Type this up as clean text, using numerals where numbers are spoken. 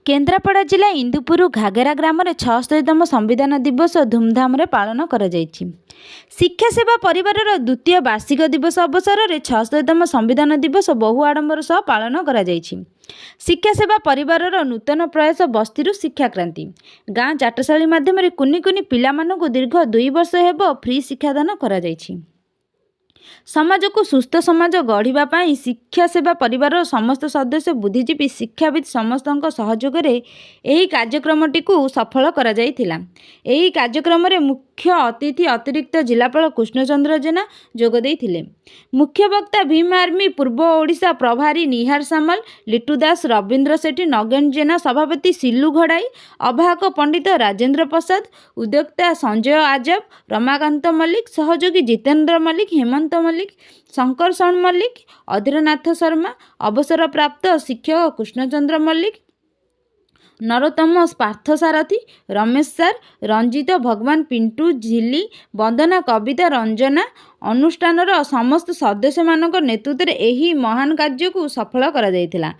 केन्द्रापड़ा जिला इंदुपुर घागेरा ग्राम में 76तम संविधान दिवस धूमधाम पालन कर शिक्षा सेवा परिवार द्वितीय वार्षिक दिवस अवसर में 76तम संविधान दिवस बहु आडंबर सह पालन कर शिक्षा सेवा परिवार नूतन प्रयास बस्ती शिक्षा क्रांति गाँ चाटशाली माध्यम कुनि कुनि पिला दीर्घ 2 वर्ष हेब फ्री शिक्षादान कर समाज को सुस्थ समाज गढ़ापी शिक्षा सेवा परिवार समस्त सदस्य बुद्धिजीवी शिक्षाविद समस्त सहयोग में कार्यक्रमटी को सफल करा जायथिला। एही कार्यक्रम में मुख्य अतिथि अतिरिक्त जिलापाल कृष्णचंद्र जेना जोग देइथिले। मुख्य वक्ता भीम आर्मी पूर्व ओडिशा प्रभारी निहार सामल, लिटू दास, रविंद्र सेठी, नगेन जेना, सभापति सिल्लू घड़ाई, अभाक पंडित राजेंद्र प्रसाद, उद्योक्ता संजय आजब, रमाकांत मल्लिक, सहयोगी जितेंद्र मल्लिक, हेमंत मल्लिक, शंकर शरण मल्लिक, अधीरनाथ शर्मा, अवसर प्राप्त शिक्षक कृष्णचंद्र मल्लिक, नरोत्तम पार्थसारथी, रमेश सार, रंजित भगवान, पिंटू झिली, वंदना, कविता, रंजना अनुष्ठानर समस्त सदस्य मानक नेतृत्व में एही महान कार्य को सफल करा जायथिला।